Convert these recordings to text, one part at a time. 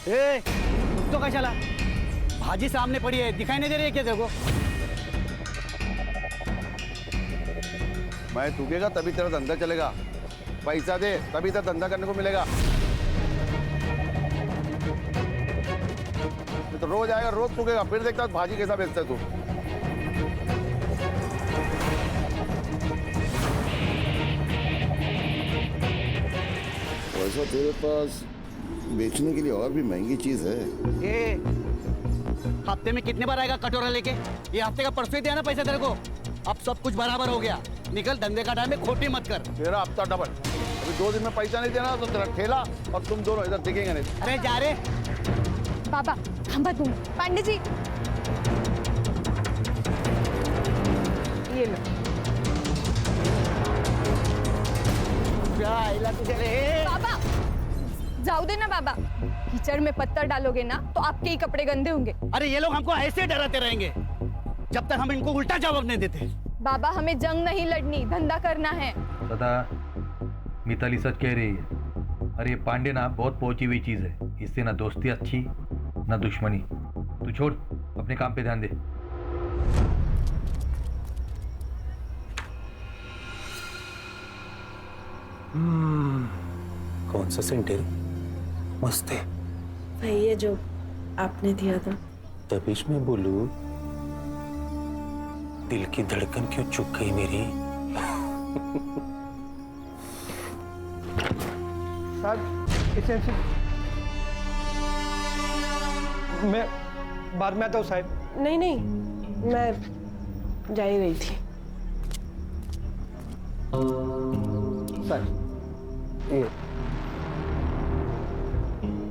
ए, तो क्या चला? भाजी सामने पड़ी है, दिखाई नहीं दे रही है क्या तेरे को? मैं थूकेगा तभी तेरा धंधा चलेगा। पैसा दे तभी तेरा धंधा करने को मिलेगा। तो रोज आएगा, रोज थूकेगा, फिर देखता भाजी कैसा बेचता है तू। वैसा तेरे पास बेचने के लिए और भी महंगी चीज है। ए, हफ्ते में कितने बार आएगा कटोरा लेके? ये हफ्ते का परसों ही दिया ना पैसा तेरे को। अब सब कुछ बराबर हो गया। निकल, धंधे का टाइम में खोटी मत कर। तेरा हफ्ता डबल। अभी 2 दिन में पैसा नहीं देना तो तेरा ठेला और तुम दोनों इधर दिखेंगे नहीं। अरे जा रे बाबा, थांबा तुम। पांडे जी, ये लो। तुझे रे। बाबा, जाओ दे ना बाबा। कीचड़ में पत्थर डालोगे ना तो आपके ही कपड़े गंदे होंगे। अरे ये लोग हमको ऐसे डराते रहेंगे जब तक हम इनको उल्टा जवाब नहीं देते। बाबा, हमें जंग नहीं लड़नी, धंधा करना है। दादा, मिताली सच कह रही है। अरे ये पांडे ना बहुत पहुंची हुई चीज है। इससे ना दोस्ती अच्छी ना दुश्मनी। तू छोड़, अपने काम पे ध्यान दे। कौन सा सेंट है? मस्त है भाई, ये जो आपने दिया था। तभी मैं बोलूं, दिल की धड़कन क्यों चुक गई मेरी? मैं बाद में आता हूँ साहब। नहीं नहीं, मैं जा ही रही थी। सर ये।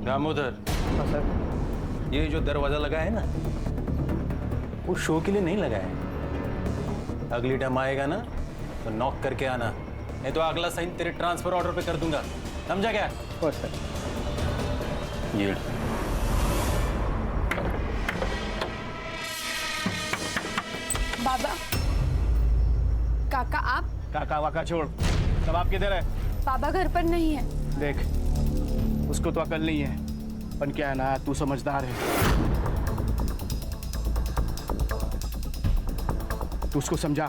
दामोदर, हाँ सर। ये जो दरवाजा लगा है ना, वो शो के लिए नहीं लगा है। अगली टाइम आएगा ना तो नॉक करके आना, नहीं तो अगला साइन तेरे ट्रांसफर ऑर्डर पे कर दूंगा। समझा क्या? और सर। ये बाबा, काका आप? काका वाका छोड़, सब आप किधर है? बाबा घर पर नहीं है। देख, उसको तो अकल नहीं है, पर क्या है ना, तू समझदार है। तू उसको समझा,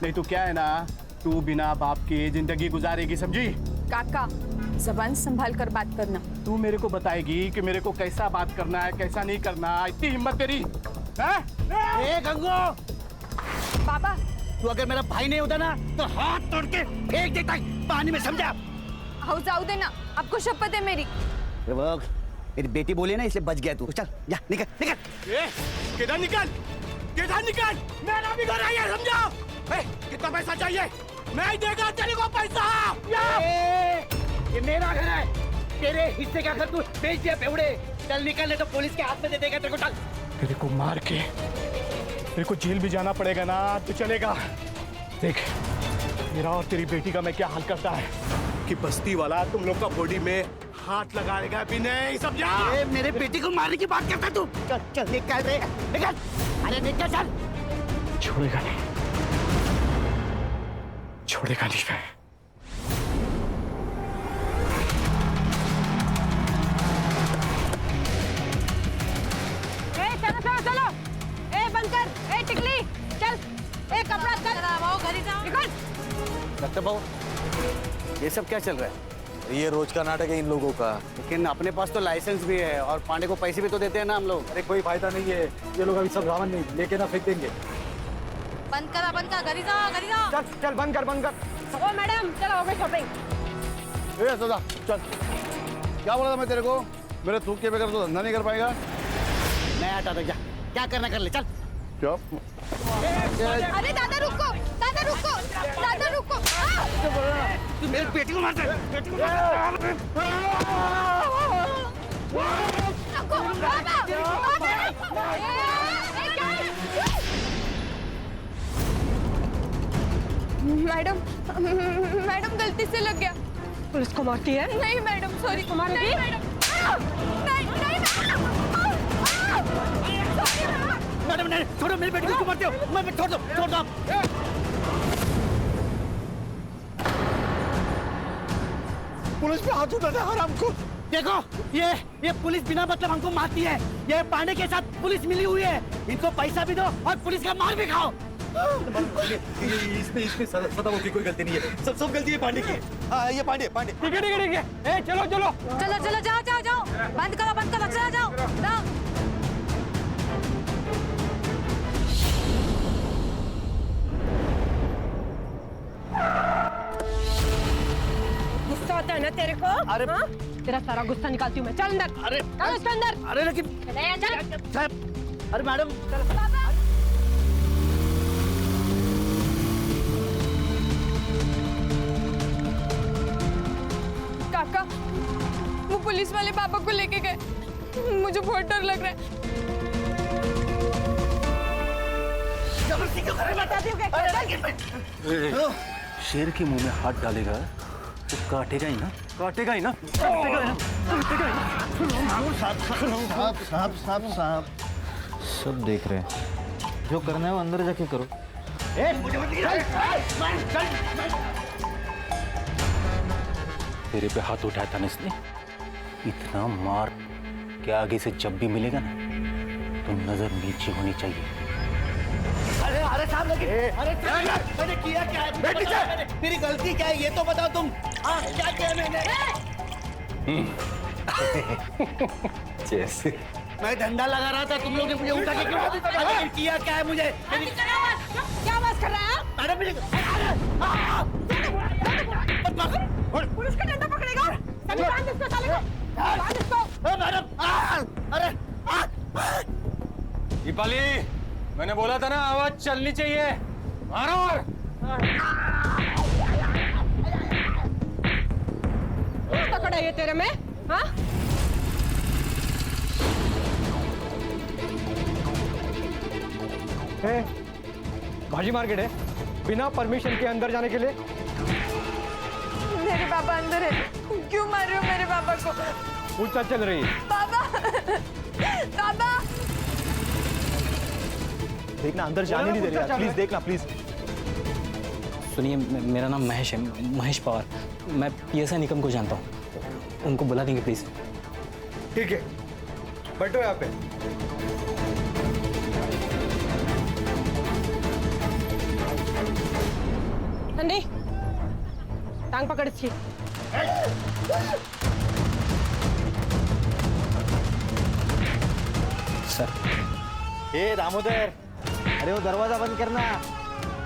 नहीं तो क्या है ना, तू बिना बाप के जिंदगी गुजारेगी, समझी? काका, जबान संभाल कर बात करना। तू मेरे को बताएगी कि मेरे को कैसा बात करना है, कैसा नहीं करना। इतनी हिम्मत तेरी है? ए गंगो, बाबा, तू अगर मेरा भाई नहीं होता ना तो हाथ तोड़ के फेंक देता पानी में, समझा? आओ जाओ देना, आपको शपथ है मेरी। मेरी बेटी बोली ना इसलिए बच गया तू। चल जा, निकल निकल। किधर निकल, किधर निकल? मेरा भी घर है, समझो? कितना पैसा चाहिए? मैं देगा तेरे को पैसा। ये मेरा घर है, तेरे हिस्से का घर तू बेच दिया बेवड़े। चल निकल, नहीं तो पुलिस के हाथ में दे देगा तेरे को। चल, तेरे को मार के तेरे को जेल भी जाना पड़ेगा ना तो चलेगा। देख, मेरा और तेरी बेटी का मैं क्या हाल करता है कि बस्ती वाला तुम लोग का बॉडी में हाथ लगाएगा भी नहीं, समझा? मेरे बेटी को मारने की बात करता है तू। चल चल निकल रे, निकल। अरे निकल, चल। छोड़ेगा नहीं, छोड़ेगा नहीं मैं। चलो चलो चलो। ए बनकर, ए टिकली, चल। ए कपड़ा चल, वो घर ही जाओ। निकल। डॉक्टर बाबू, ये सब क्या चल रहा है? ये रोज का नाटक है इन लोगों का। लेकिन अपने पास तो लाइसेंस भी है और पांडे को पैसे भी तो देते हैं ना हम लोग। अरे कोई फायदा नहीं है, ये लोग अभी सब रावण नहीं लेके ना फेंक देंगे। बंद कर, घर ही जाओ, घर ही जाओ। चल चल, बंद कर, बंद कर। ओ मैडम, चलो हो गई शॉपिंग। ए सदा, चल। क्या बोला था मैं तेरे को? मेरे थूक के बगैर तो धंधा नहीं कर पाएगा। मैं आता था, जा क्या करना कर ले, चल। चुप। अरे दादा रुको, दादा रुको, दादा रुको। तू मेरी बेटी को मारता है, बेटी को मारता है। रुको, बाबा, बाबा। मैडम, मैडम गलती से लग गया। पुलिस को मारती है? नहीं मैडम, सॉरी। मारेगी? नहीं मैडम, नहीं नहीं मैडम नहीं, छोड़ो, मेरी बेटी को क्यों मारते हो? मैं छोड़ दो आप। पुलिस पे हाथ उठाता है हराम को। देखो ये पुलिस बिना मतलब हमको मारती है। ये पांडे के साथ पुलिस मिली हुई है। इनको पैसा भी दो और पुलिस का मार भी खाओ। इसमें सदा की कोई गलती नहीं है, सब गलती है पांडे की। हाँ ये पांडे। ठीक है। ए चलो। चलो जाओ बंद करो चला जाओ। गुस्सा आता है ना तेरे को? अरे हाँ? तेरा सारा गुस्सा निकालती हूँ मैं। चल अंदर। अरे चल उसके अंदर। अरे लेकिन चल। साहब, अरे मैडम काका, वो पुलिस वाले पापा को लेके गए। मुझे बहुत डर लग रहा है। जबरदस्ती क्यों कर रहे हैं? बताती हूँ क्या? शेर के मुंह में हाथ डालेगा तो काटेगा ही ना। साहब सब देख रहे हैं, जो करना है वो अंदर जाके करो। तेरे पे हाथ उठाया था ना इसने, इतना मार कि आगे से जब भी मिलेगा ना तो नजर नीचे होनी चाहिए। अरे साहब लेकिन मैंने किया क्या है? मेरी गलती क्या है ये तो बताओ तुम। हाँ क्या किया मैंने? जैसे मैं डंडा लगा रहा था, तुम लोग ने मुझे उठा के क्यों किया क्या है मुझे? क्या आवाज कर रहा है? मैडम मेरी पुलिस का डंडा पकड़ेगा? सभी बांध इसको साले को। बांध इसको। मैडम अरे दीपाली, मैंने बोला था ना आवाज चलनी चाहिए। मारो। पकड़ा ये तेरे में? हाँ? भाजी मार्केट है, बिना परमिशन के अंदर जाने के लिए। मेरे पापा अंदर है। क्यों मार रहे हो मेरे पापा को? पूछताछ चल रही है। पापा देखना, अंदर जाने नहीं दे रही। प्लीज देखना, प्लीज। सुनिए, मेरा नाम महेश है, महेश पवार। मैं पीएसआई निकम को जानता हूँ, उनको बुला देंगे प्लीज। ठीक है, बैठो यहाँ पे। ठंडी टांग पकड़ इसकी। सर। ए दामोदर, अरे वो दरवाजा बंद करना,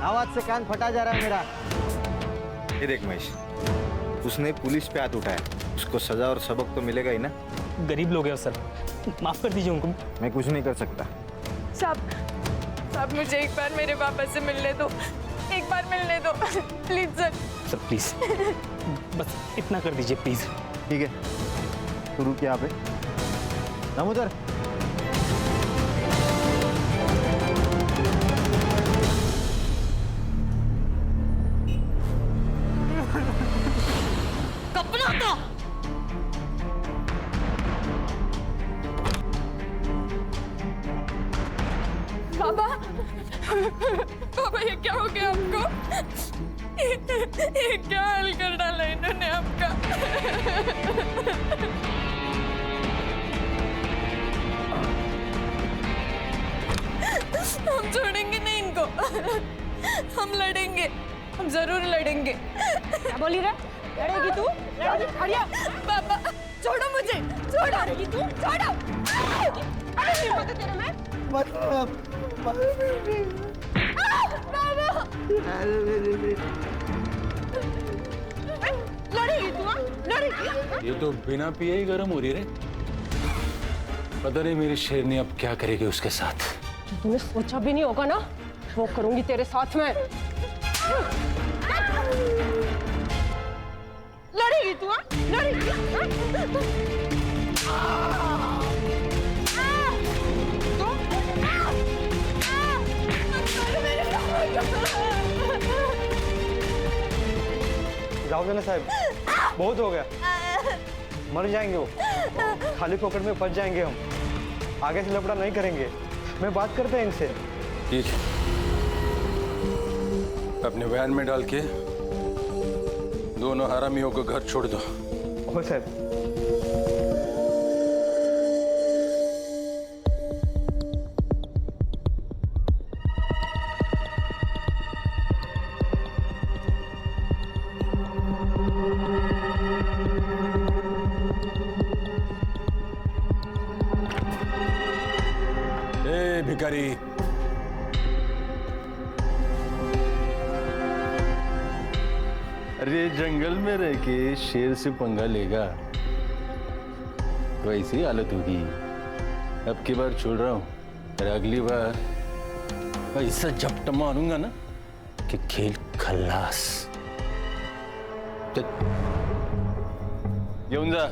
आवाज से कान फटा जा रहा है मेरा। ये देख महेश, उसने पुलिस पे हाथ उठाया, उसको सजा और सबक तो मिलेगा ही ना। गरीब लोग हैं सर, माफ कर दीजिए उनको। मैं कुछ नहीं कर सकता। साहब मुझे एक बार मेरे पापा से मिलने दो, एक बार मिलने दो प्लीज सर। प्लीज बस इतना कर दीजिए प्लीज। ठीक है, तो रुक यहाँ पे। दामोदर, पापा ये क्या हो गया आपको? ये क्या हाल कर डाला इन्होंने आपका? हम छोड़ेंगे नहीं इनको, हम लड़ेंगे, हम जरूर लड़ेंगे। क्या बोली रे? लड़ेगी तू? खड़िया। पापा छोड़ो मुझे, छोड़ो तू, छोड़ो। अरे हिम्मत है तेरे में? लड़ेगी तू? लड़ेगी? ये तो बिना पिए ही गर्म हो रही रे। पता नहीं मेरी शेरनी अब क्या करेगी उसके साथ। तूने सोचा भी नहीं होगा ना, वो करूंगी तेरे साथ में। लड़ेगी तू? लड़ेगी? जाओ देना साहब, बहुत हो गया। मर जाएंगे वो, खाली पॉकेट में फंस जाएंगे हम। आगे से लफड़ा नहीं करेंगे, मैं बात करते हैं इनसे। ठीक है, अपने वैन में डाल के दोनों हरामियों को घर छोड़ दो। हो साहब। भिखारी, अरे जंगल में रह के शेर से पंगा लेगा तो ऐसी हालत होगी। अब की बार छोड़ रहा हूं, और अगली बार ऐसा झपटा मारूंगा ना कि खेल खल्लास। घेऊन जा।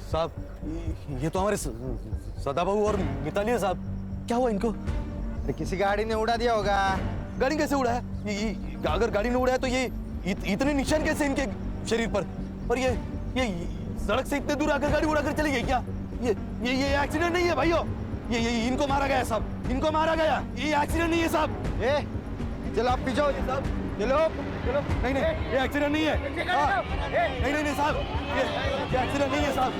साहब, ये तो हमारे सदाबाहु और मिताली है साहब। क्या हुआ इनको? किसी गाड़ी ने उड़ा दिया होगा। गाड़ी कैसे उड़ा है? अगर गाड़ी ने उड़ा है तो ये इतने निशान कैसे इनके शरीर पर? और ये सड़क से इतने दूर आकर गाड़ी उड़ाकर चली गई क्या? ये एक्सीडेंट नहीं है भाइयों, ये इनको मारा गया साहब, इनको मारा गया। ये एक्सीडेंट नहीं है साहब। चलो आप पीछे साहब, चलो चलो। नहीं ये एक्सीडेंट नहीं है। नहीं साहब, ये एक्सीडेंट नहीं है साहब।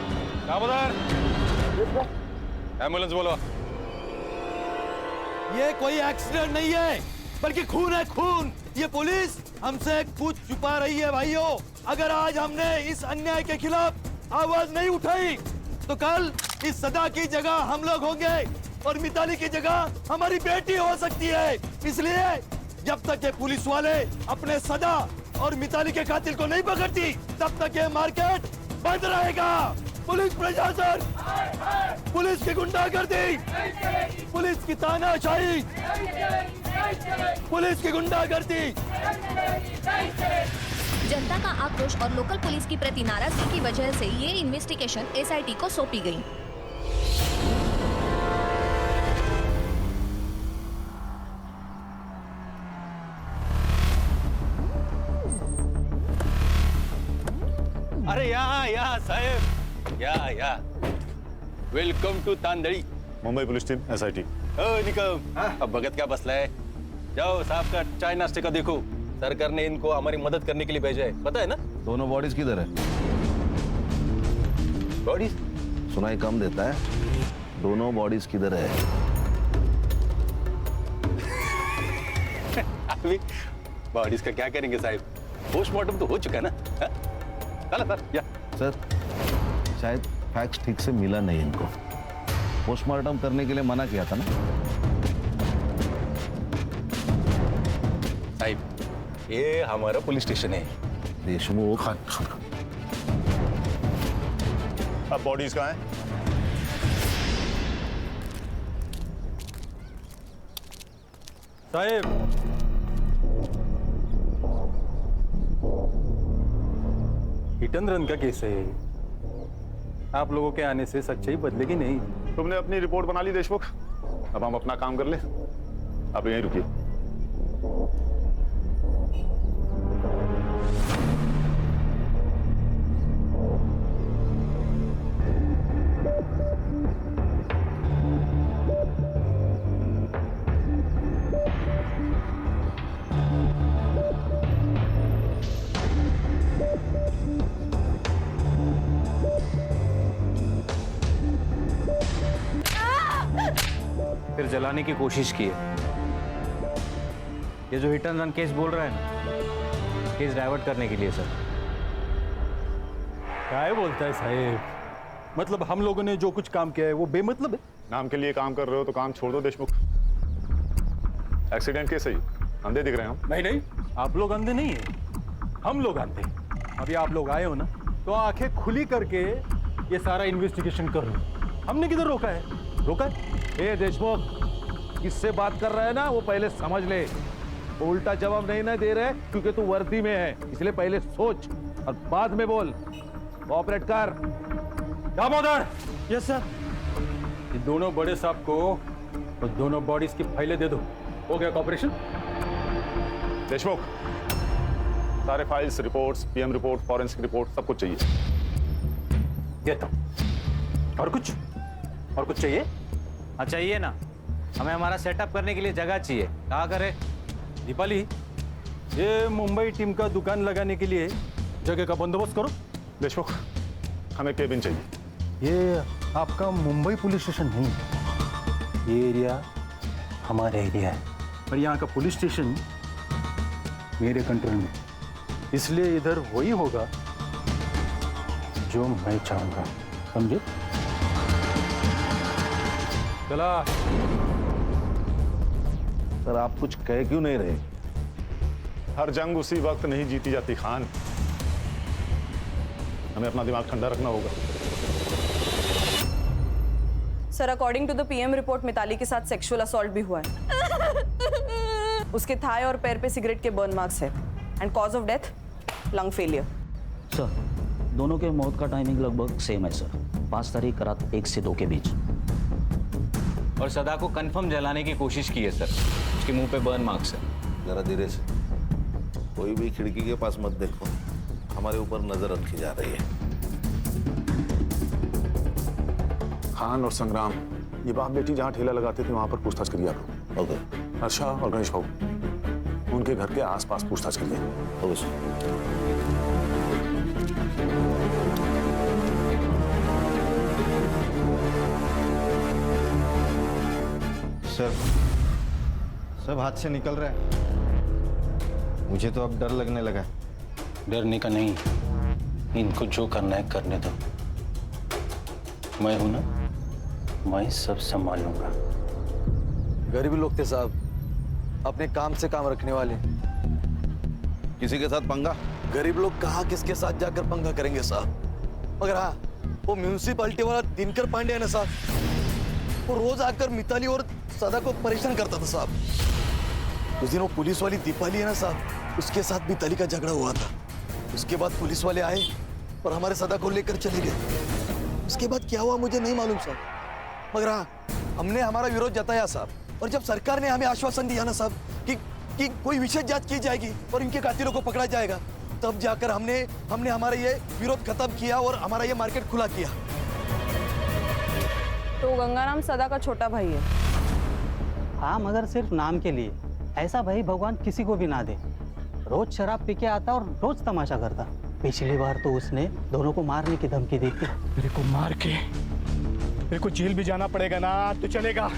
एम्बुलेंस बोलो। ये कोई एक्सीडेंट नहीं है, बल्कि खून है, खून। ये पुलिस हमसे कुछ छुपा रही है भाइयों। अगर आज हमने इस अन्याय के खिलाफ आवाज नहीं उठाई तो कल इस सदा की जगह हम लोग होंगे और मिताली की जगह हमारी बेटी हो सकती है। इसलिए जब तक ये पुलिस वाले अपने सदा और मिताली के कातिल को नहीं पकड़ती तब तक ये मार्केट बंद रहेगा। पुलिस प्रशासन, पुलिस की गुंडागर्दी, पुलिस की तानाशाही, पुलिस की गुंडागर्दी। जनता का आक्रोश और लोकल पुलिस की प्रति नाराजगी की वजह से ये इन्वेस्टिगेशन एसआईटी को सौंपी गई। अरे या साहेब, या welcome to Tandali. Mumbai police team SIT. Nikam, अब भगत क्या बसलाय? जाओ साहब का चाय नाश्ते का देखो। सरकार ने इनको हमारी मदद करने के लिए भेजा है, पता है ना? दोनों बॉडीज किधर है? बॉडीज सुनाई कम देता है। दोनों बॉडीज किधर है? अभी बॉडीज का क्या करेंगे साहब? पोस्टमार्टम तो हो चुका है ना। चला सर, या सर, शायद फैक्स ठीक से मिला नहीं इनको। पोस्टमार्टम करने के लिए मना किया था ना साहब। ये हमारा पुलिस स्टेशन है। देशमुख। अब बॉडीज कहाँ हैं? साहब, हिट एंड रन का केस है। आप लोगों के आने से सच्चाई बदलेगी नहीं। तुमने अपनी रिपोर्ट बना ली देशमुख, अब हम अपना काम कर ले। आप यहीं रुकिए। फिर जलाने की कोशिश की है। ये जो हिट एंड रन केस बोल रहा है ना, केस डाइवर्ट करने के लिए सर। क्या बोलता है साहब? मतलब हम लोगों ने जो कुछ काम किया है वो बेमतलब है? नाम के लिए काम कर रहे हो तो काम छोड़ दो देशमुख। एक्सीडेंट केस है, अंधे दिख रहे हैं हम। नहीं, आप लोग अंधे नहीं है, हम लोग अंधे। अभी आप लोग आए हो ना तो आंखें खुली करके ये सारा इन्वेस्टिगेशन कर रहे हो। हमने किधर रोका है? रोका है? ए देशमुख, किससे बात कर रहा है ना वो पहले समझ ले। वो उल्टा जवाब नहीं ना दे रहे क्योंकि तू वर्दी में है, इसलिए पहले सोच और बाद में बोल। कोऑपरेट कर। दामोदर। Yes sir. ये दोनों बड़े साहब को तो दोनों बॉडीज की फाइलें दे दो। हो गया कॉपरेशन? देशमुख, सारे files, reports, PM report, forensic report, सब कुछ चाहिए। देता हूं। और कुछ चाहिए? हाँ चाहिए ना, हमें हमारा सेटअप करने के लिए जगह चाहिए। कहाँ करें? दीपाली, ये मुंबई टीम का दुकान लगाने के लिए जगह का बंदोबस्त करो। देशमुख, हमें केबिन चाहिए। ये आपका मुंबई पुलिस स्टेशन नहीं, ये एरिया हमारा एरिया है और यहाँ का पुलिस स्टेशन मेरे कंट्रोल में, इसलिए इधर वही होगा जो मैं चाहूंगा, समझे? चला। सर आप कुछ कह क्यों नहीं रहे? हर जंग उसी वक्त नहीं जीती जाती खान, हमें अपना दिमाग ठंडा रखना होगा। Sir, according to the PM report Mitali के साथ सेक्सुअल असॉल्ट भी हुआ है। उसके थाई और पैर पे सिगरेट के बर्न मार्क्स है and cause of death lung failure. Sir, दोनों के मौत का टाइमिंग लगभग सेम है सर, 5 तारीख रात 1 से 2 के बीच। और सदा को कंफर्म जलाने की कोशिश की है सर, उसके मुंह पे बर्न मार्क्स है। जरा धीरे से, कोई भी खिड़की के पास मत देखो, हमारे ऊपर नजर रखी जा रही है। खान और संग्राम, ये बाप बेटी जहाँ ठेला लगाते थे वहां पर पूछताछ करिए आप। ओके। हर्षा और गणेश बाबू, उनके घर के आसपास पूछताछ करिए। Okay sir. सब हाथ से निकल रहा है, मुझे तो अब डर लगने लगा। डरने का नहीं, इनको जो करना है करने दो। मैं हूं ना, मैं सब संभाल लूंगा। गरीब लोग थे साहब, अपने काम से काम रखने वाले। किसी के साथ पंगा? गरीब लोग कहाँ किसके साथ जाकर पंगा करेंगे साहब। मगर हाँ, वो म्यूनिसिपालिटी वाला दिनकर पांडे है ना साहब, वो रोज आकर मिताली और सदा को परेशान करता था साहब। उस दिन वो पुलिस वाली दीपाली है ना साहब, उसके साथ मिताली का झगड़ा हुआ था। उसके बाद पुलिस वाले आए और हमारे सदा को लेकर चले गए। उसके बाद क्या हुआ मुझे नहीं मालूम साहब, मगर हाँ, हमने हमारा विरोध जताया साहब। और जब सरकार ने हमें आश्वासन दिया ना साहब कि कोई विशेष जांच की जाएगी और इनके कातिलों को पकड़ा जाएगा, तब जाकर हमने हमारा ये विरोध खत्म किया और हमारा ये मार्केट खुला किया। तो गंगाराम सदा का छोटा भाई है? हाँ, मगर सिर्फ नाम के लिए। ऐसा भाई भगवान किसी को भी ना दे। रोज शराब पी के आता और रोज तमाशा करता। पिछली बार तो उसने दोनों को मारने की धमकी दी थी। मेरे को मार के मेरे को जेल भी जाना पड़ेगा ना तो चलेगा।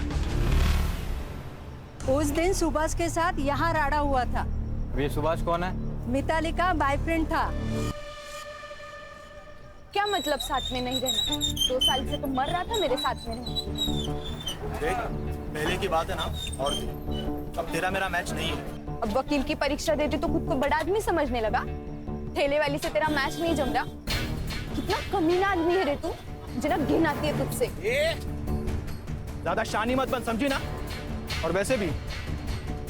उस दिन सुभाष के साथ यहाँ राड़ा हुआ था। ये सुभाष कौन है? मिताली का बॉयफ्रेंड था। क्या मतलब साथ में नहीं रहना? 2 साल से तो मर रहा था मेरे साथ में। देख, पहले की बात है ना, और अब तेरा मेरा मैच नहीं है। अब वकील की परीक्षा देते तो खुद को बड़ा आदमी समझने लगा। ठेले वाली से तेरा मैच नहीं जम रहा। कितना कमीना आदमी है रे तू, मुझे ना घिन आती है तुझसे। ज्यादा शानी मत बन, समझी ना? और वैसे भी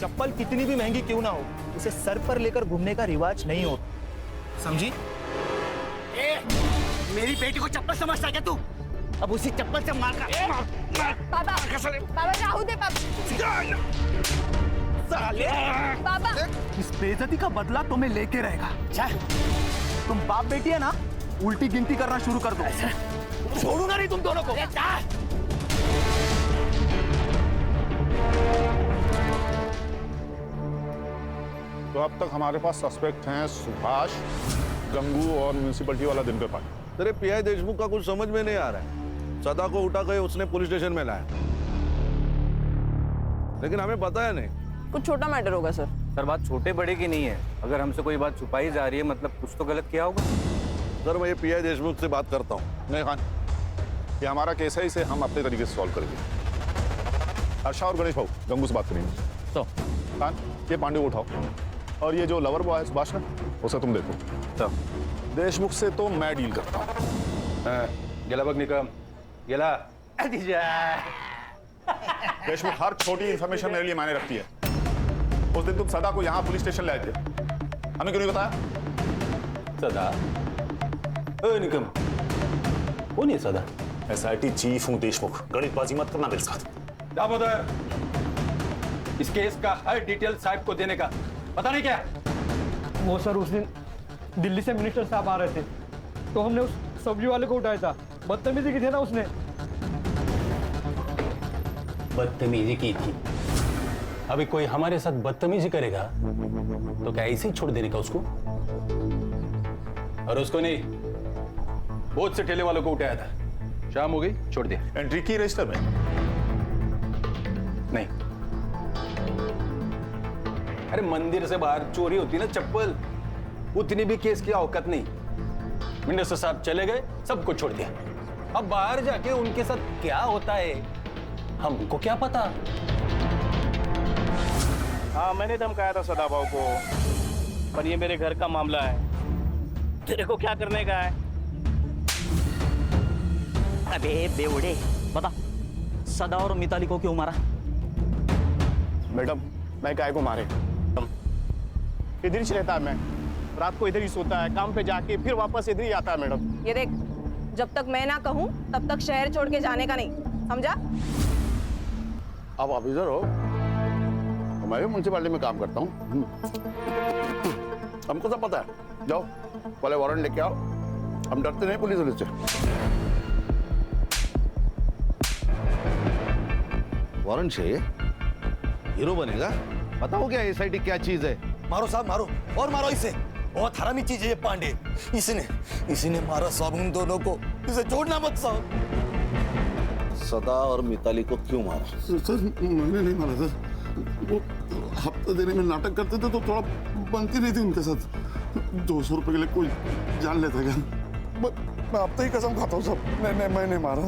चप्पल कितनी भी महंगी क्यों ना हो, उसे सर पर लेकर घूमने का रिवाज नहीं हो, समझी? मेरी बेटी को चप्पल समझता है क्या तू? अब उसी चप्पल से मार बाबा, बाबा राहु दे बाबा। बाबा, इस बेइज्जती का बदला तुम्हें लेके रहेगा। तुम बाप बेटी है ना, उल्टी गिनती करना शुरू कर दो। छोड़ूंगा नहीं तुम दोनों को। तो अब तक हमारे पास सस्पेक्ट हैं सुभाष, गंगू और म्यूनिसिपैलिटी वाला दिनकर पांडे। तेरे पीआई देशमुख का कुछ समझ में नहीं आ रहा है। सदा को उठा के उसने पुलिस स्टेशन में लाया, लेकिन हमें पता है नहीं। कुछ छोटा मैटर होगा सर। सर, बात छोटे बड़े की नहीं है। अगर हमसे कोई बात छुपाई जा रही है, मतलब कुछ तो गलत किया होगा। सर, मैं ये पीआई देशमुख से बात करता हूँ। नहीं खान, ये हमारा केस है, इसे हम अपने तरीके से सॉल्व करेंगे। हर्षा और गणेश भाऊ, गंगू से बात करेंगे। तो खान, ये पांडे को उठाओ और ये जो लवर बॉय है सुभाष का, उसे तुम देखो। तो देशमुख से तो मैं डील करता हूँ। गेला बघ निकम, गेला। देशमुख, हर छोटी इंफॉर्मेशन मेरे लिए मायने रखती है। उस दिन तुम सदा को यहाँ पुलिस स्टेशन ले आए थे, हमें क्यों नहीं बताया? सदा? निकम, कौन है सदा? SIT चीफ हूँ देशमुख, गणितबाजी मत करना मेरे साथ। दामोदर, इस केस का हर डिटेल साहब को देने का, पता नहीं क्या? वो सर उस दिन दिल्ली से मिनिस्टर साहब आ रहे थे, तो हमने उस सब्जी वाले को उठाया था। बदतमीजी की थी ना उसने। बदतमीजी की थी? अभी कोई हमारे साथ बदतमीजी करेगा तो क्या ऐसे ही छोड़ देने का उसको? और उसको नहीं, बहुत से ठेले वालों को उठाया था। शाम हो गई, छोड़ दिया। एंट्री की रजिस्टर में? नहीं। अरे मंदिर से बाहर चोरी होती ना चप्पल, उतनी भी केस की औकात नहीं। मिनिस्टर साहब चले गए, सबको छोड़ दिया। अब बाहर जाके उनके साथ क्या होता है हमको क्या पता? हाँ, मैंने धमकाया था सदाभाव को, पर ये मेरे घर का मामला है। तेरे को क्या करने का है? अबे बेवड़े, बता सदा और मिताली को क्यों मारा? मैडम, मैं काय को मारे? इधर ही रहता है, मैं रात को इधर ही सोता है, काम पे जाके फिर वापस इधर ही आता है। मैडम ये देख, जब तक मैं ना कहूँ तब तक शहर छोड़ के जाने का नहीं, समझा? आप ऑफिसर हो, मैं भी म्यूनसिपालिटी में काम करता हूँ। हमको सब पता है। जाओ पहले वारंट लेके आओ, हम डरते नहीं पुलिस से। वारंट से हीरो बनेगा? बताओ क्या एसआईटी क्या चीज है? मारो साहब, मारो और मारो इसे। बहुत हरामी चीज है ये पांडे। इसने मारा साहब उन दोनों को। इसे छोड़ना मत साहब। सदा और मिताली को क्यों मारा? सर मैंने नहीं मारा सर, वो हफ्ता देने में नाटक करते थे तो थोड़ा बनती नहीं थी उनके साथ। 200 रुपए के लिए कोई जान लेता क्या? मैं अब तो ही कसम खाता हूँ साहब, मैंने मारा।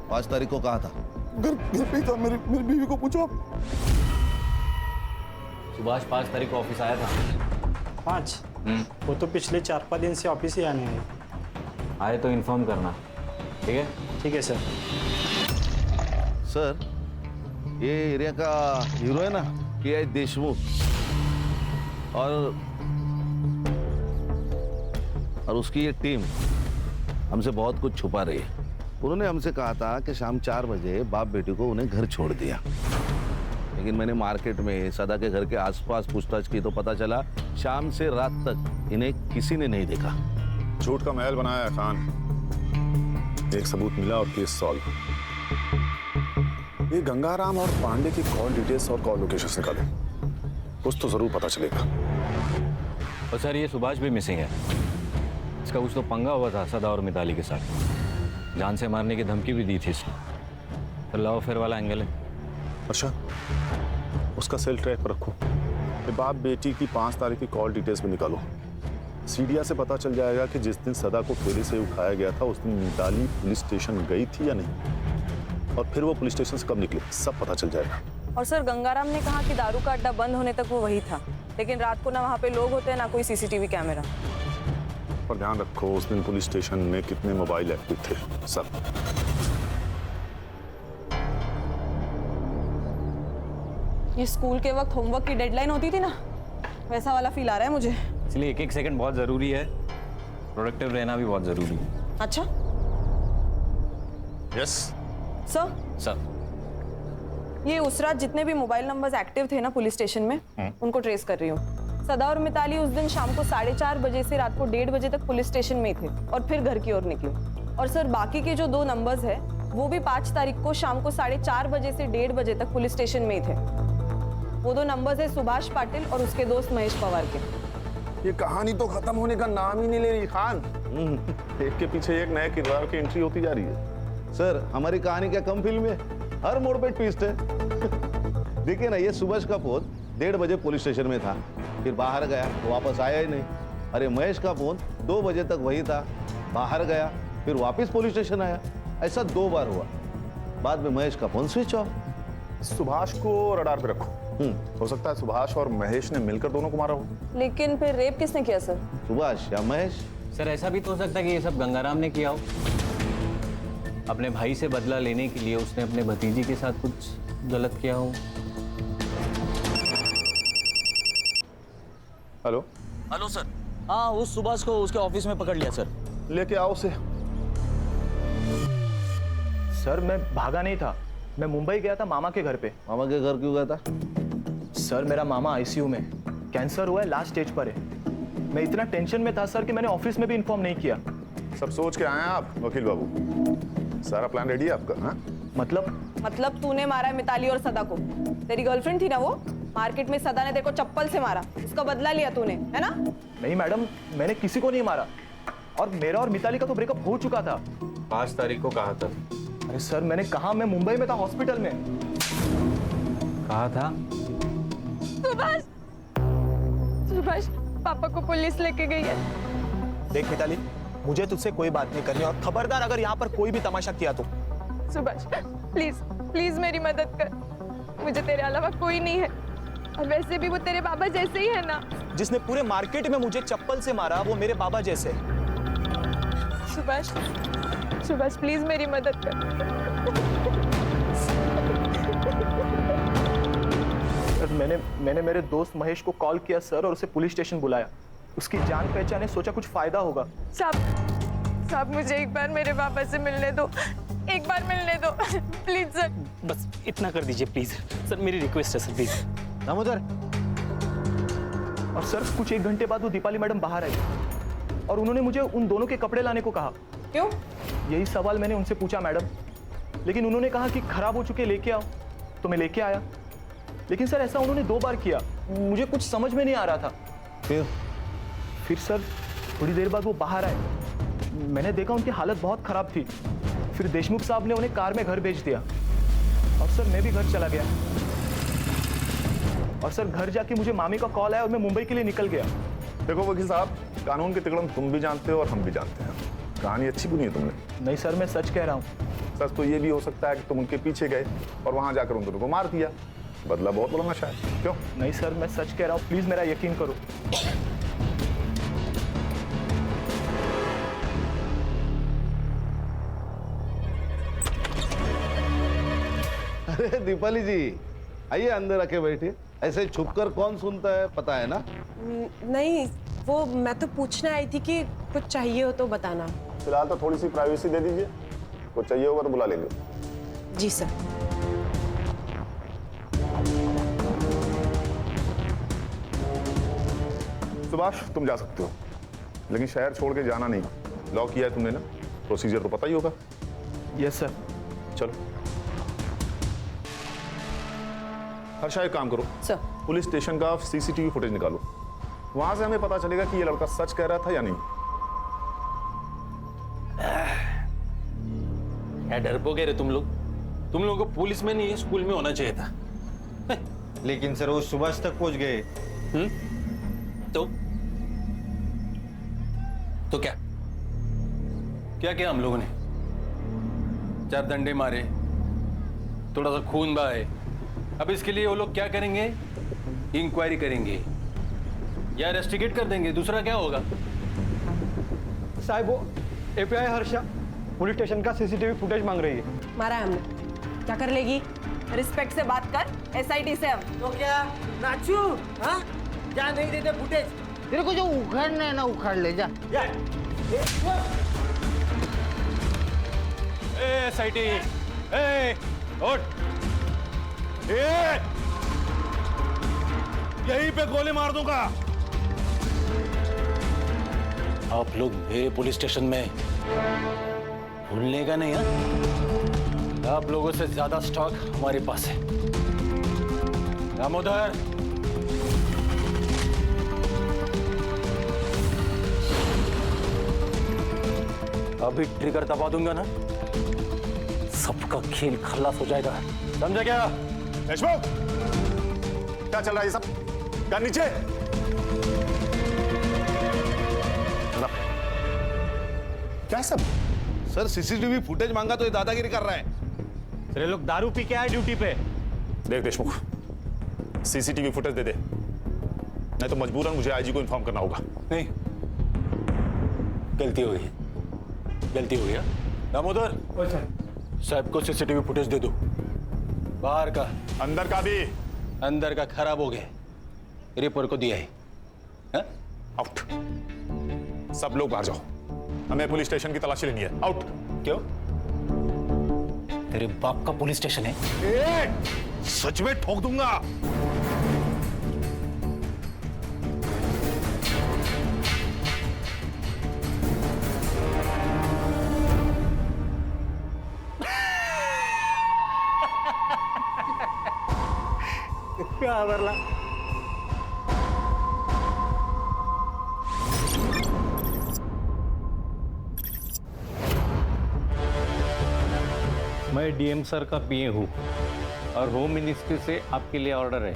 5 तारीख को कहा था? घर पे ही था। मेरी बीवी को पूछो आप। सुभाष 5 तारीख को ऑफिस आया था। 5? वो तो पिछले 4-5 दिन से ऑफिस ही आने हैं। आए तो इन्फॉर्म करना, ठीक है? ठीक है सर। सर, ये एरिया का हीरो है ना के देशमुख, और उसकी ये टीम हमसे बहुत कुछ छुपा रही है। उन्होंने हमसे कहा था कि शाम 4 बजे बाप बेटी को उन्हें घर छोड़ दिया, लेकिन मैंने मार्केट में सदा के घर के आसपास पूछताछ की तो पता चला शाम से रात तक इन्हें किसी ने नहीं देखा। झूठ का महल बनाया है खान। एक सबूत मिला और केस सॉल्व। ये गंगाराम और पांडे की कॉल डिटेल्स और कॉल लोकेशन निकाले, कुछ तो जरूर पता चलेगा। और सर ये सुभाष भी मिसिंग है। इसका कुछ तो पंगा हुआ था सदा और मिताली के साथ, जान से मारने की धमकी भी दी थी इसने। तो लव अफेयर वाला एंगल है। अच्छा, उसका सेल ट्रैक पर रखो। ये बाप बेटी की 5 तारीख की कॉल डिटेल्स भी निकालो। सीडिया से पता चल जाएगा कि जिस दिन सदा को ठेले से उठाया गया था उस दिन मिताली पुलिस स्टेशन गई थी या नहीं, और फिर वो पुलिस स्टेशन से कब निकले, सब पता चल जाएगा। और सर, गंगाराम ने कहा कि दारू का अड्डा बंद होने तक वो वही था, लेकिन रात को ना वहाँ पे लोग होते हैं ना कोई सीसीटीवी कैमरा। पर ध्यान रखो उस दिन पुलिस स्टेशन में कितने मोबाइल एक्टिव थे, सब। ये स्कूल के वक्त होमवर्क की डेडलाइन होती थी ना, वैसा वाला फील आ रहा है मुझे। इसलिए एक सेकंड बहुत जरूरी है, प्रोडक्टिव रहना भी बहुत जरूरी है। अच्छा यस सर, ये उस रात जितने भी मोबाइल नंबर्स एक्टिव थे ना पुलिस स्टेशन में, उनको ट्रेस कर रही हूँ। सदा और मिताली उस दिन शाम को 4:30 बजे से रात को 1:30 बजे तक पुलिस स्टेशन में ही थे और फिर घर की ओर निकले। और सर, बाकी के जो 2 नंबर्स है वो भी 5 तारीख को शाम को 4:30 बजे से 1:30 बजे तक पुलिस स्टेशन में ही थे। वो 2 नंबर्स है सुभाष पाटिल और उसके दोस्त महेश पवार के। ये कहानी तो खत्म होने का नाम ही नहीं ले रही खान। एक के पीछे एक नए किरदार की एंट्री होती जा रही है। सर, हमारी कहानी क्या कम फिल्म है? हर मोड़ पे ट्विस्ट है। देखिए ना, ये सुभाष का फोन 1:30 बजे पुलिस स्टेशन में था, फिर बाहर गया तो वापस आया ही नहीं। अरे महेश का फोन 2 बजे तक वही था, बाहर गया फिर वापस पुलिस स्टेशन आया। ऐसा 2 बार हुआ। बाद में महेश का फोन स्विच ऑफ। सुभाष को रडार पे रखो। हो सकता है सुभाष और महेश ने मिलकर दोनों को मारा हो। लेकिन फिर रेप किसने किया सर? सुभाष या महेश? सर, ऐसा भी तो हो सकता है कि ये सब गंगाराम ने किया हो। अपने भाई से बदला लेने के लिए उसने अपने भतीजी के साथ कुछ गलत किया हो। Hello hello sir. हाँ, उस सुभाष को उसके ऑफिस में पकड़ लिया सर। लेके आओ उसे। सर, मैं भागा नहीं था, मैं मुंबई गया था मामा के घर पे। मामा के घर क्यों गया था? सर मेरा मामा आईसीयू में, कैंसर हुआ है, लास्ट स्टेज पर है। मैं इतना टेंशन में था सर कि मैंने ऑफिस में भी इन्फॉर्म नहीं किया। सब सोच के आए हैं आप वकील बाबू? सारा प्लान रेडी है आपका? हाँ, मतलब तूने मारा है मिताली और सदा को। तेरी गर्लफ्रेंड थी ना वो, मार्केट में सदा ने तेरे को चप्पल से मारा, उसका बदला लिया तूने, है ना? नहीं मैडम, मैंने किसी को नहीं मारा, और मेरा और मिताली का तो ब्रेकअप हो चुका था। 5 तारीख को कहा था। अरे सर मैंने कहा, मैं मुंबई में था हॉस्पिटल में। कहा था? सुभाष पापा को पुलिस लेके गई है। देख मिताली, मुझे तुझसे कोई बात नहीं करनी, और खबरदार अगर यहाँ पर कोई भी तमाशा किया तो। सुभाष प्लीज प्लीज मेरी मदद कर, मुझे तेरे अलावा कोई नहीं है, और वैसे भी वो तेरे बाबा जैसे ही है ना। जिसने पूरे मार्केट में मुझे चप्पल से मारा वो मेरे बाबा जैसे। सुभाष प्लीज मेरी मदद कर। मैंने मेरे दोस्त महेश को कॉल किया सर, और उसे पुलिस स्टेशन बुलाया। उसकी जान पहचान है, सोचा कुछ फायदा होगा। साहब मुझे एक बार मेरे पापा से मिलने दो, एक बार मिलने दो प्लीज सर। बस इतना कर दीजिए प्लीज सर, मेरी रिक्वेस्ट है सर, प्लीज। दामोदर। और सर कुछ 1 घंटे बाद वो दीपाली मैडम बाहर आई, और उन्होंने मुझे उन दोनों के कपड़े लाने को कहा। क्यों? यही सवाल मैंने उनसे पूछा मैडम, लेकिन उन्होंने कहा कि खराब हो चुके लेके आओ, तो मैं लेके आया। लेकिन सर ऐसा उन्होंने 2 बार किया, मुझे कुछ समझ में नहीं आ रहा था। फिर सर थोड़ी देर बाद वो बाहर आए, मैंने देखा उनकी हालत बहुत खराब थी। फिर देशमुख साहब ने उन्हें कार में घर भेज दिया, और सर मैं भी घर चला गया। और सर घर जाके मुझे मामी का कॉल आया, और मैं मुंबई के लिए निकल गया। देखो वकील साहब, कानून के तिकड़म तुम भी जानते हो और हम भी जानते हैं। कहानी अच्छी बुनी है तुमने। नहीं सर, मैं सच कह रहा हूँ। सच तो ये भी हो सकता है कि तुम उनके पीछे गए और वहां जाकर उन दोनों को मार दिया। बदला बहुत बड़ा नशा है। क्यों? नहीं सर, मैं सच कह रहा हूँ, प्लीज मेरा यकीन करो। अरे दीपाली जी, आइए अंदर आके बैठिए। ऐसे छुपकर कौन सुनता है, पता है ना? नहीं, वो मैं तो पूछने आई थी कि कुछ चाहिए हो तो बताना। फिलहाल तो थोड़ी सी प्राइवेसी दे दीजिए, कुछ चाहिए होगा तो बुला लेंगे। जी सर। सुभाष, तुम जा सकते हो, लेकिन शहर छोड़ के जाना नहीं। लॉक किया है तुमने ना, प्रोसीजर तो पता ही होगा। Yes sir. चलो हर्षा, एक काम करो सर, पुलिस स्टेशन का सीसीटीवी फुटेज निकालो, वहां से हमें पता चलेगा कि ये लड़का सच कह रहा था या नहीं। क्या डरपोके रे तुम लोग? तुम लोगों को पुलिस में नहीं, स्कूल में होना चाहिए था। लेकिन सर वो सुबह तक पहुंच गए। तो क्या किया हम लोगों ने? 4 डंडे मारे, थोड़ा सा खून बहाए। अब इसके लिए वो लोग क्या करेंगे? इंक्वायरी करेंगे या रेस्टिकेट कर देंगे, दूसरा क्या होगा? साहब वो एपीआई हर्षा पुलिस स्टेशन का सीसीटीवी फुटेज मांग रही है। मारा है हमने, क्या कर लेगी? रिस्पेक्ट से बात कर, एसआईटी से। हम तो क्या नाचू? हाँ, क्या नहीं देते फुटेज? तेरे को जो उखाड़ना है ना, उखाड़ ले जा। एसआईटी, उठ! यहीं पे गोली मार दूंगा। आप लोग मेरे पुलिस स्टेशन में भूलने का नहीं है? आप लोगों से ज्यादा स्टॉक हमारे पास है। दामोदर, अभी ट्रिगर दबा दूंगा ना, सबका खेल खल्लास हो जाएगा, समझा क्या? देशमुख, क्या चल रहा है ये सब? क्या नीचे? क्या सब? सर सीसीटीवी फुटेज मांगा तो ये दादागिरी कर रहा है। सर ये लोग दारू पी के आए ड्यूटी पे। देख देशमुख, सीसीटीवी फुटेज दे दे, नहीं तो मजबूरन मुझे आईजी को इन्फॉर्म करना होगा। नहीं, गलती हो गई, गलती हो गया। दामोदर, साहब को सीसीटीवी फुटेज दे दो। बाहर का, अंदर का भी। अंदर का खराब हो गया, रिपोर्ट को दिया है। आउट। सब लोग बाहर जाओ, हमें पुलिस स्टेशन की तलाशी लेनी है। आउट। क्यों? तेरे बाप का पुलिस स्टेशन है। सच में ठोक दूंगा। क्या बरला? मैं डीएम सर का पीए हूँ और होम मिनिस्ट्री से आपके लिए ऑर्डर है।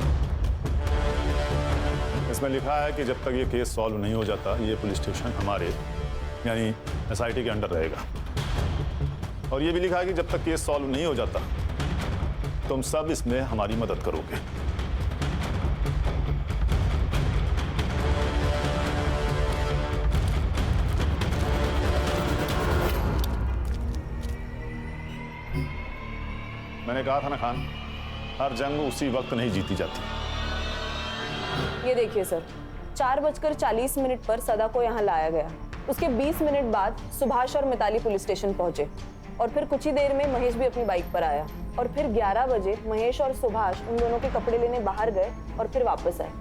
इसमें लिखा है कि जब तक ये केस सॉल्व नहीं हो जाता ये पुलिस स्टेशन हमारे यानी एसआईटी के अंडर रहेगा। और ये भी लिखा है कि जब तक केस सॉल्व नहीं हो जाता तुम सब इसमें हमारी मदद करोगे। मैंने कहा था ना खान, हर जंग उसी वक्त नहीं जीती जाती। ये देखिए सर, 4:40 पर सदा को यहाँ लाया गया। उसके 20 मिनट बाद सुभाष और मिताली पुलिस स्टेशन पहुंचे और फिर कुछ ही देर में महेश भी अपनी बाइक पर आया और फिर 11 बजे महेश और सुभाष उन दोनों के कपड़े लेने बाहर गए और फिर वापस आए।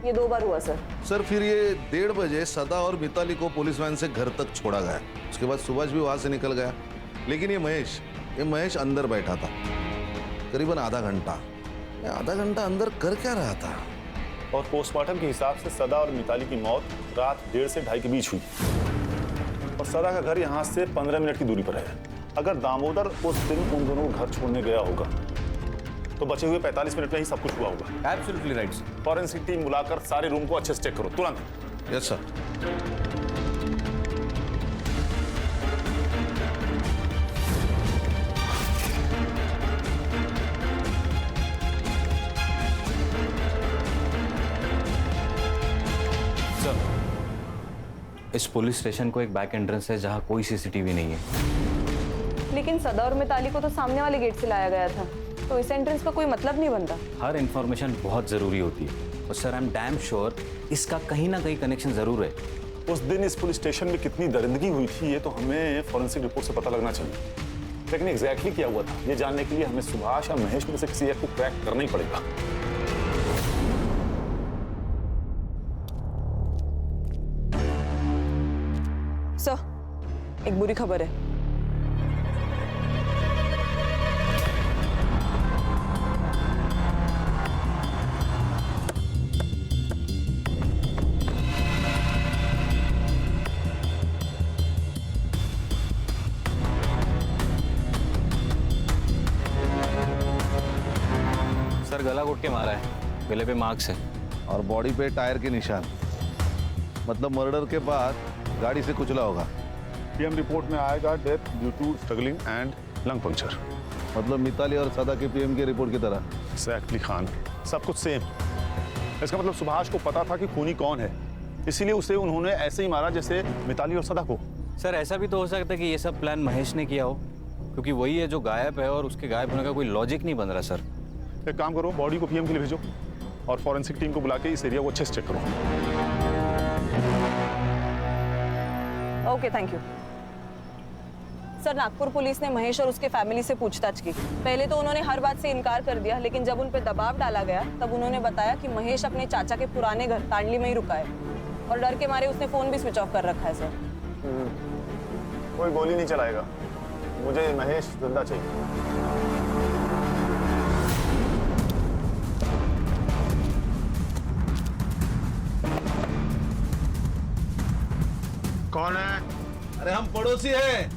ये 2 बार हुआ सर। सर फिर ये 1:30 बजे सदा और मिताली को पुलिस वैन से घर तक छोड़ा गया। उसके बाद सुभाष भी वहां से निकल गया, लेकिन ये महेश अंदर बैठा था करीबन आधा घंटा। आधा घंटा अंदर कर क्या रहा था? और पोस्टमार्टम के हिसाब से सदा और मिताली की मौत रात 1:30 से 2:30 के बीच हुई और सदा का घर यहाँ से 15 मिनट की दूरी पर है। अगर दामोदर उस दिन उन दोनों को घर छोड़ने गया होगा तो बचे हुए 45 मिनट में ही सब कुछ हुआ होगा। Absolutely right. फॉरेंसिक टीम बुलाकर सारे रूम को अच्छे से चेक करो तुरंत। Yes sir. इस पुलिस स्टेशन को एक बैक एंट्रेंस है जहां कोई सीसीटीवी नहीं है। लेकिन सदा और मिताली को तो सामने वाले गेट से लाया गया था, तो इस एंट्रेंस का कोई मतलब नहीं बनता। हर इंफॉर्मेशन बहुत जरूरी होती है और sir I am damn sure इसका कहीं ना कहीं कनेक्शन जरूर है। उस दिन इस पुलिस स्टेशन में कितनी दरिंदगी हुई थी ये तो हमें फॉरेंसिक रिपोर्ट से पता लगना चाहिए, लेकिन एग्जैक्टली क्या हुआ था ये जानने के लिए हमें सुभाष और महेश में से किसी एक को क्रैक करना ही पड़ेगा। सर, एक बुरी खबर है। सर गला घोट के मारा है, गले पे मार्क्स है और बॉडी पे टायर के निशान, मतलब मर्डर के बाद गाड़ी से कुचला होगा। पीएम रिपोर्ट में आएगा death due to struggling and lung puncture. मतलब मिताली और सदा के पीएम की रिपोर्ट की तरह। एग्जैक्टली खान, सब कुछ सेम। इसका मतलब सुभाष को पता था कि खूनी कौन है, इसीलिए उसे उन्होंने ऐसे ही मारा जैसे मिताली और सदा को। सर ऐसा भी तो हो सकता है कि ये सब प्लान महेश ने किया हो, क्योंकि वही है जो गायब है और उसके गायब होने का कोई लॉजिक नहीं बन रहा। सर एक काम करो, बॉडी को पीएम के लिए भेजो और फॉरेंसिक टीम को बुला के इस एरिया को अच्छे से चेक करो। Okay, thank you sir. Nagpur police ने महेश और उसके फैमिली से पूछताछ की। पहले तो उन्होंने हर बात से इनकार कर दिया, लेकिन जब उन पर दबाव डाला गया तब उन्होंने बताया कि महेश अपने चाचा के पुराने घर तांडली में ही रुका है और डर के मारे उसने फोन भी स्विच ऑफ कर रखा है। सर कोई गोली नहीं चलाएगा, मुझे महेश जिंदा चाहिए। कौन है? अरे हम पड़ोसी हैं।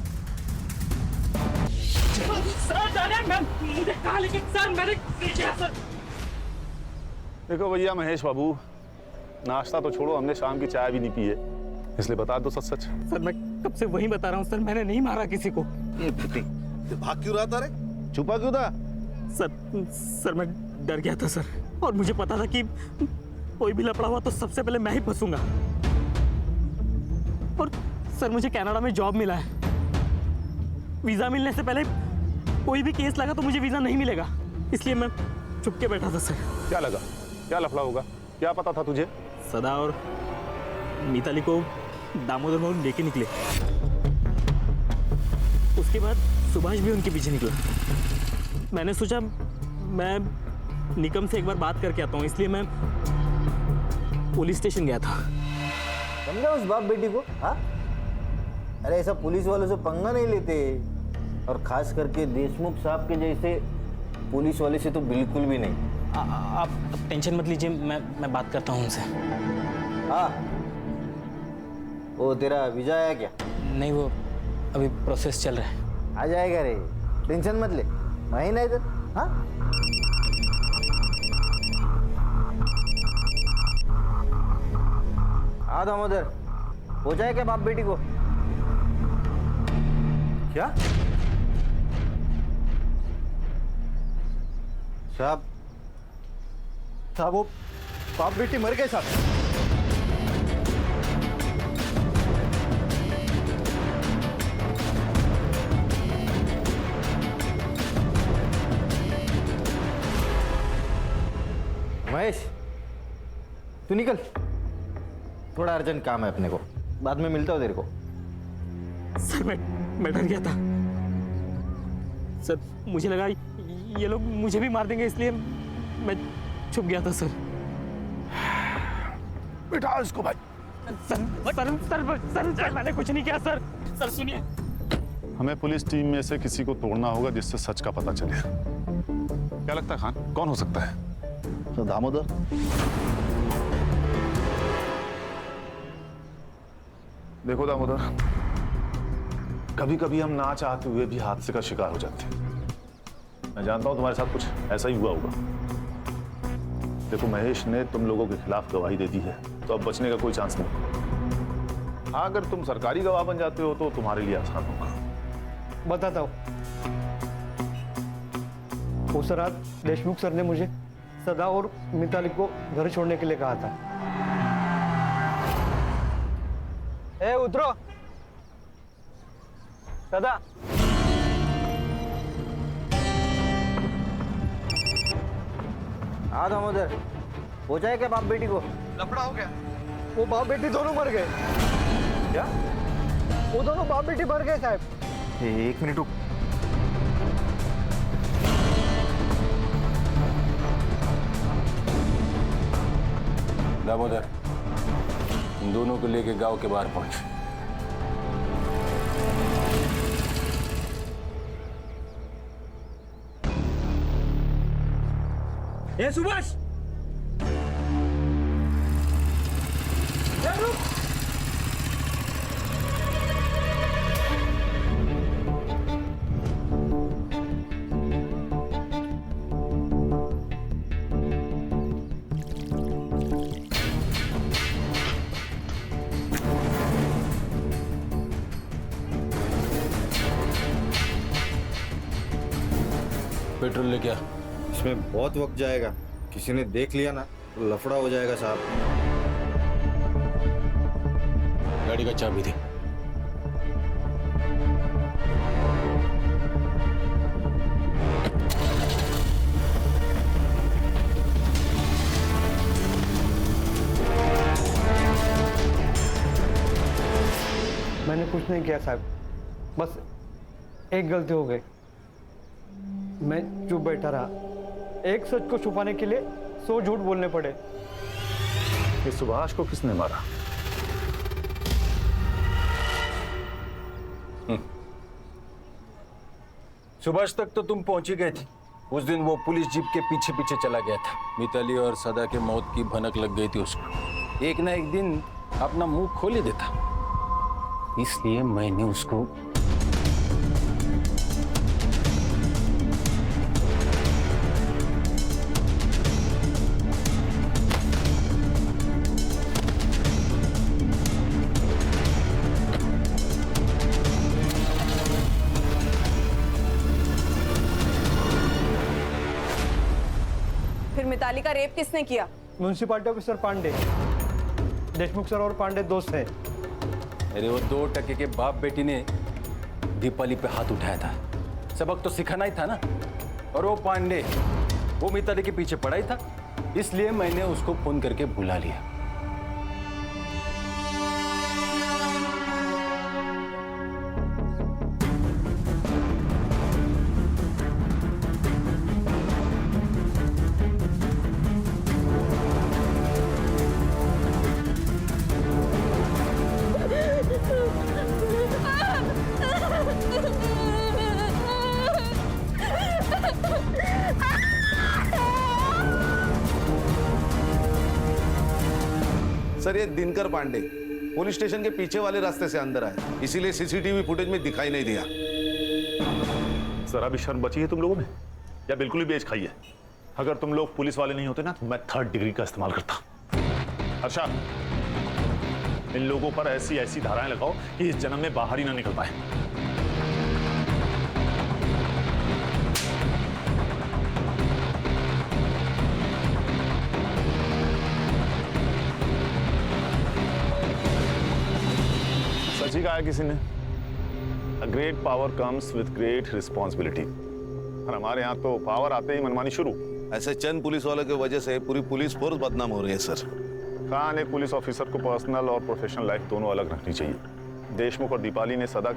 देखो भैया महेश बाबू, नाश्ता तो छोड़ो, हमने शाम की चाय भी नहीं पी है, इसलिए बता दो सच सच। सर मैं कब से वही बता रहा हूँ सर, मैंने नहीं मारा किसी को। भाग क्यों रहा था रे? छुपा क्यों था? सर मैं डर गया था सर, और मुझे पता था कि कोई भी लफड़ा हुआ तो सबसे पहले मैं ही फंसूंगा। और सर मुझे कनाडा में जॉब मिला है, वीजा मिलने से पहले कोई भी केस लगा तो मुझे वीजा नहीं मिलेगा, इसलिए मैं चुप के बैठा था सर। क्या लगा, क्या लफड़ा होगा, क्या पता था तुझे? सदा और मिताली को दामोदर मोहन लेके निकले, उसके बाद सुभाष भी उनके पीछे निकला। मैंने सोचा मैं निकम से एक बार बात करके आता हूँ, इसलिए मैं पुलिस स्टेशन गया था। समझा उस बाप बेटी को? हाँ, अरे ऐसा पुलिस वालों से पंगा नहीं लेते, और खास करके देशमुख साहब के जैसे पुलिस वाले से तो बिल्कुल भी नहीं। आप टेंशन मत लीजिए, मैं बात करता हूँ उनसे। हाँ, वो तेरा वीजा आया क्या? नहीं, वो अभी प्रोसेस चल रहा है। आ जाएगा रे, टेंशन मत ले, महीना इधर। हाँ, आ दामोदर, हो जाए क्या बाप बेटी को? क्या साहब? साहब, वो बाप बेटी मर गए साहब। महेश, तू निकल, थोड़ा अर्जेंट काम है अपने को, बाद में मिलता हूँ तेरे को। सर मैं डर गया था सर, मुझे लगा ये लोग मुझे भी मार देंगे, इसलिए मैं छुप गया था सर। बिठा इसको भाई। सर मैंने कुछ नहीं किया सर। सर सुनिए, हमें पुलिस टीम में से किसी को तोड़ना होगा जिससे सच का पता चले। क्या लगता है खान, कौन हो सकता है? तो दामोदर। देखो दामोदर, कभी कभी हम ना चाहते हुए भी हादसे का शिकार हो जाते हैं। मैं जानता हूं तुम्हारे साथ कुछ ऐसा ही हुआ होगा। देखो, महेश ने तुम लोगों के खिलाफ गवाही दे दी है, तो अब बचने का कोई चांस नहीं। हाँ, अगर तुम सरकारी गवाह बन जाते हो तो तुम्हारे लिए आसान होगा। बताता हूँ। उस रात देशमुख सर ने मुझे सदा और मिताली को घर छोड़ने के लिए कहा था। ए उतरो सदा। हाँ दामोदर, हो जाए क्या बाप बेटी को? लफड़ा हो गया, वो बाप बेटी दोनों मर गए। क्या? वो दोनों बाप बेटी मर गए साहब। एक मिनट रुक। दामोदर, इन दोनों को लेके गांव के बाहर पहुंच। ए सुभाष, रुक। पेट्रोल लेके आ। इसमें बहुत वक्त जाएगा, किसी ने देख लिया ना तो लफड़ा हो जाएगा साहब। गाड़ी का चाबी दे। मैंने कुछ नहीं किया साहब, बस एक गलती हो गई। मैं चुप बैठा रहा। एक सच को छुपाने के लिए 100 झूठ बोलने पड़े। ये सुभाष को किसने मारा? सुभाष तक तो तुम पहुंच ही गए थे। उस दिन वो पुलिस जीप के पीछे पीछे चला गया था। मिताली और सदा के मौत की भनक लग गई थी उसको। एक ना एक दिन अपना मुंह खोल ही देता, इसलिए मैंने उसको मिताली का रेप किसने किया? Municipality officer Pandey. Deshmukh sir और पांडे दोस्त हैं। अरे वो 2 टके के बाप बेटी ने दीपाली पे हाथ उठाया था। सबक तो सिखाना ही था ना। और वो पांडे, वो मिताली के पीछे पड़ा ही था, इसलिए मैंने उसको फोन करके बुला लिया। सर ये दिनकर पांडे पुलिस स्टेशन के पीछे वाले रास्ते से अंदर आए, इसीलिए सीसीटीवी फुटेज में दिखाई नहीं दिया। जरा भी शर्म बची है तुम लोगों में या बिल्कुल ही बेच खाई है? अगर तुम लोग पुलिस वाले नहीं होते ना तो मैं 3rd डिग्री का इस्तेमाल करता। हर्षा, इन लोगों पर ऐसी ऐसी धाराएं लगाओ कि इस जन्म में बाहर ही ना निकल पाए। सच ही कहा है किसी ने, A great power comes with great responsibility। और हमारे यहाँ तो पावर आते ही मनमानी शुरू। ऐसे चंद पुलिस वालों की वजह से पूरी पुलिस फोर्स बदनाम हो रही है सर। खान, एक पुलिस ऑफिसर को पर्सनल और प्रोफेशनल लाइफ दोनों अलग रखनी चाहिए। देशमुख और दीपाली ने सदा